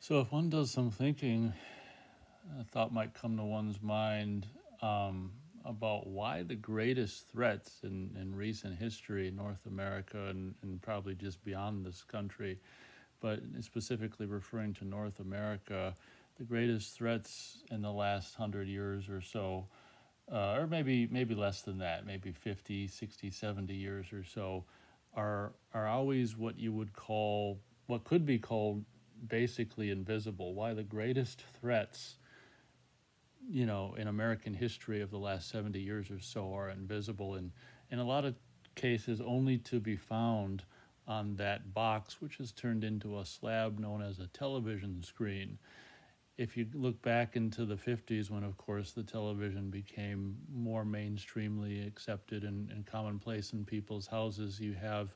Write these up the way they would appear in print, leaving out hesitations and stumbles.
So, if one does some thinking, a thought might come to one's mind about why the greatest threats in recent history in North America and probably just beyond this country, but specifically referring to North America, the greatest threats in the last 100 years or so, or maybe less than that, maybe 50, 60, 70 years or so, are always what you would call, what could be called basically invisible. Why the greatest threats, in American history of the last 70 years or so are invisible, and in a lot of cases only to be found on that box, which is turned into a slab known as a television screen. If you look back into the 50s, when of course the television became more mainstreamly accepted and commonplace in people's houses, you have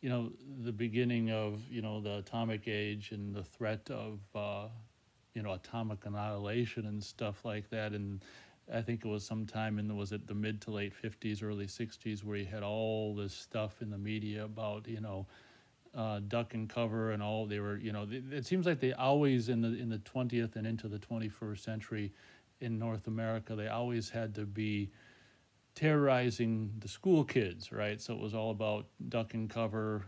the beginning of the atomic age and the threat of atomic annihilation and stuff like that. And I think it was sometime in was it the mid to late 50s, early 60s, where you had all this stuff in the media about duck and cover and all. They were it seems like they always in the 20th and into the 21st century in North America, they always had to be terrorizing the school kids, right? So it was all about duck and cover,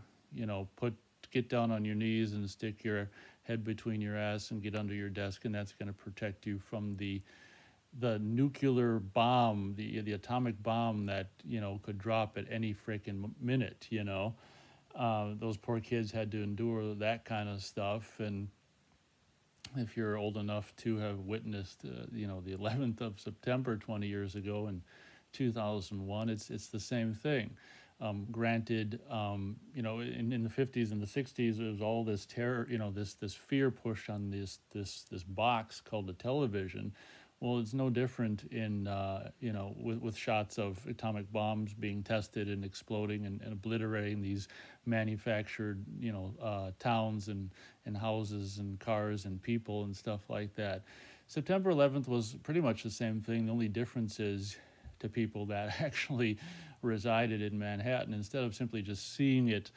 get down on your knees and stick your head between your ass and get under your desk, and that's going to protect you from the nuclear bomb, the atomic bomb that could drop at any freaking minute. Those poor kids had to endure that kind of stuff. And if you're old enough to have witnessed, the 11th of September 20 years ago in 2001, it's the same thing. Granted, in the 50s and the 60s, there was all this terror, this fear pushed on this box called the television. Well, it's no different in with shots of atomic bombs being tested and exploding and obliterating these manufactured towns and houses and cars and people and stuff like that. September 11th was pretty much the same thing. The only difference is, to people that actually resided in Manhattan, instead of simply just seeing it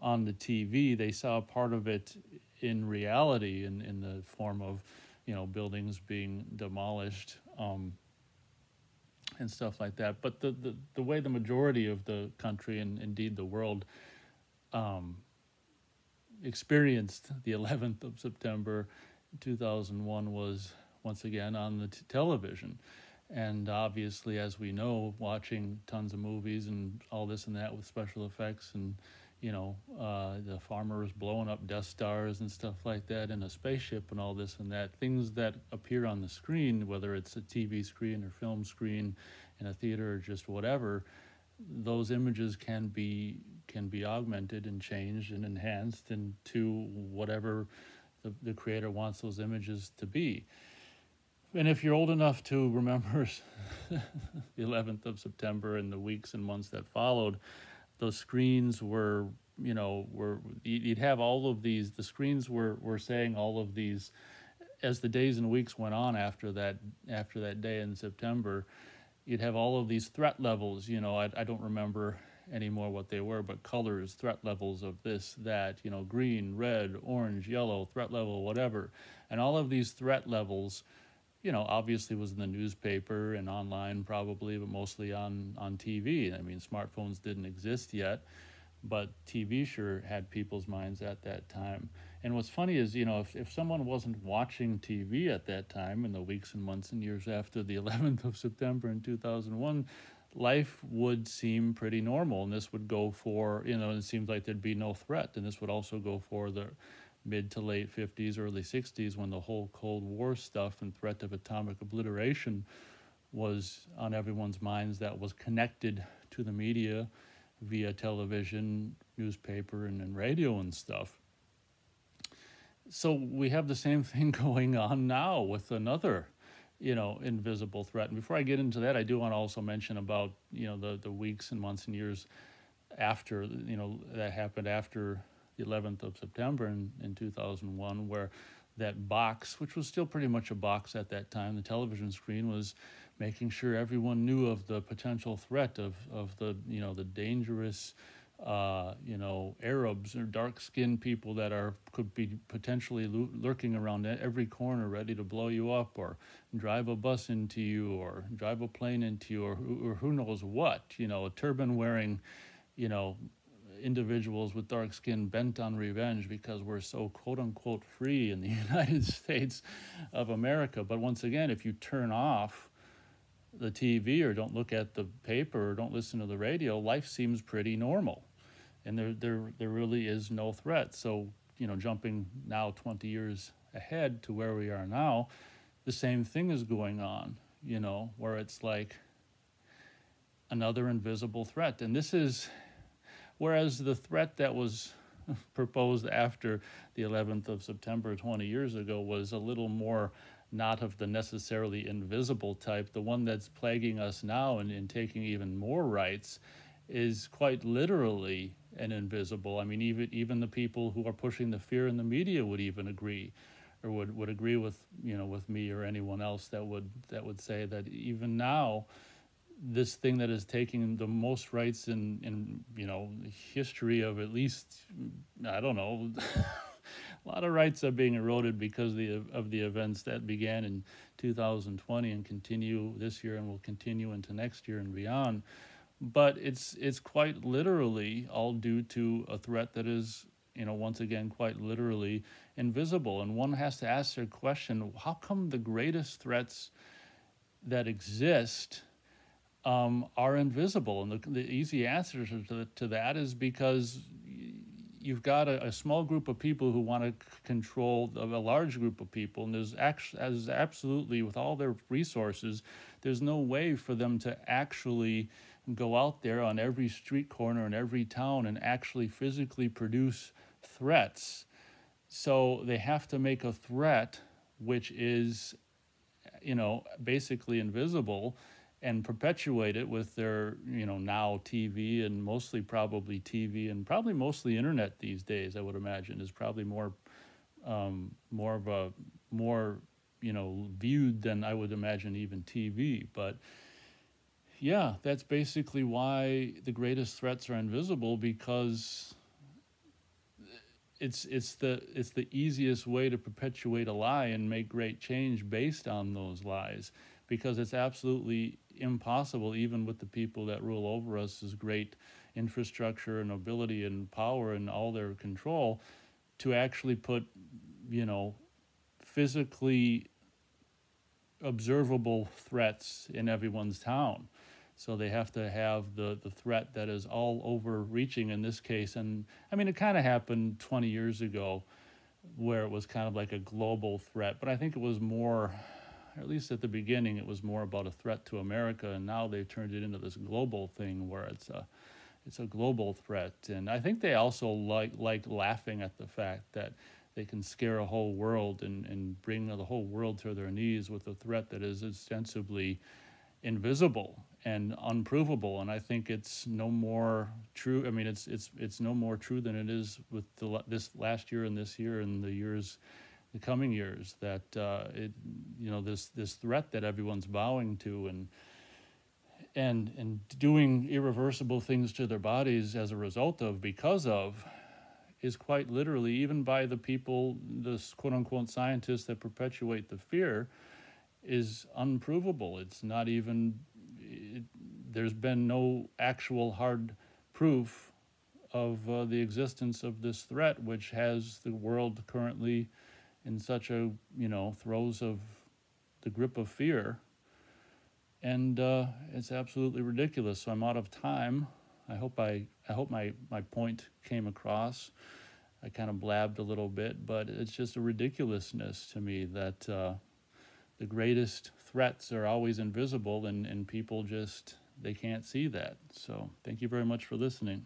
on the TV, they saw part of it in reality in the form of buildings being demolished and stuff like that. But the way the majority of the country and indeed the world experienced the 11th of September 2001 was once again on the television. And obviously, as we know, watching tons of movies and all this and that with special effects and the farmers blowing up Death Stars and stuff like that in a spaceship and all this and that, things that appear on the screen, whether it's a TV screen or film screen in a theater or just whatever, those images can be augmented and changed and enhanced into whatever the creator wants those images to be. And if you're old enough to remember the 11th of September and the weeks and months that followed, those screens were you'd have all of these. The screens were saying all of these as the days and weeks went on after that day in September. You'd have all of these threat levels. I don't remember anymore what they were, but colors, threat levels of this, that, green, red, orange, yellow, threat level, whatever. And all of these threat levels, obviously was in the newspaper and online probably, but mostly on TV. I mean, smartphones didn't exist yet, but TV sure had people's minds at that time. And what's funny is, if someone wasn't watching TV at that time in the weeks and months and years after the 11th of September in 2001, life would seem pretty normal. And this would go for, it seems like there'd be no threat. And this would also go for the mid to late 50s, early 60s, when the whole Cold War stuff and threat of atomic obliteration was on everyone's minds, that was connected to the media via television, newspaper, and radio and stuff. So we have the same thing going on now with another, invisible threat. And before I get into that, I do want to also mention about, the weeks and months and years after, that happened after the 11th of September in 2001, where that box, which was still pretty much a box at that time, the television screen, was making sure everyone knew of the potential threat of the, the dangerous Arabs or dark-skinned people that could be potentially lurking around every corner, ready to blow you up, or drive a bus into you, or drive a plane into you, or who knows what. A turban-wearing, you know, individuals with dark skin bent on revenge because we're so quote-unquote free in the United States of America. But once again, if you turn off the TV or don't look at the paper or don't listen to the radio, life seems pretty normal, and there really is no threat. So jumping now 20 years ahead to where we are now, the same thing is going on, where it's like another invisible threat. And this is, whereas the threat that was proposed after the 11th of September 20 years ago was a little more not of the necessarily invisible type, the one that's plaguing us now and taking even more rights is quite literally an invisible. I mean, even the people who are pushing the fear in the media would even agree, or would agree with with me or anyone else that would say that even now, this thing that is taking the most rights in history of at least, I don't know, a lot of rights are being eroded because of the events that began in 2020 and continue this year and will continue into next year and beyond. But it's quite literally all due to a threat that is, once again, quite literally invisible. And one has to ask their question: how come the greatest threats that exist are invisible? And the easy answer to that is because you've got a small group of people who want to control a large group of people, and there's absolutely, with all their resources, there's no way for them to actually go out there on every street corner in every town and actually physically produce threats. So they have to make a threat which is, basically invisible, and perpetuate it with their, now TV, and mostly probably TV and probably mostly internet these days, I would imagine, is probably more viewed than I would imagine even TV. But yeah, that's basically why the greatest threats are invisible, because it's the easiest way to perpetuate a lie and make great change based on those lies, because it's absolutely impossible, even with the people that rule over us as great infrastructure and ability and power and all their control, to actually put physically observable threats in everyone's town. So they have to have the threat that is all overreaching in this case. And I mean, it kind of happened 20 years ago where it was kind of like a global threat, but I think it was more, or at least at the beginning, it was more about a threat to America, and now they've turned it into this global thing where it's a global threat. And I think they also like laughing at the fact that they can scare a whole world and bring the whole world to their knees with a threat that is ostensibly invisible and unprovable. And I think it's no more true. I mean, it's no more true than it is with this last year and this year and the coming years, that this threat that everyone's bowing to and doing irreversible things to their bodies as a result of, because of, is quite literally, even by the people, the quote-unquote scientists that perpetuate the fear, is unprovable. It's not even, there's been no actual hard proof of the existence of this threat, which has the world currently in such a, throes of the grip of fear. And it's absolutely ridiculous. So I'm out of time. I hope my point came across. I kind of blabbed a little bit, but it's just a ridiculousness to me that the greatest threats are always invisible, and people just, they can't see that. So thank you very much for listening.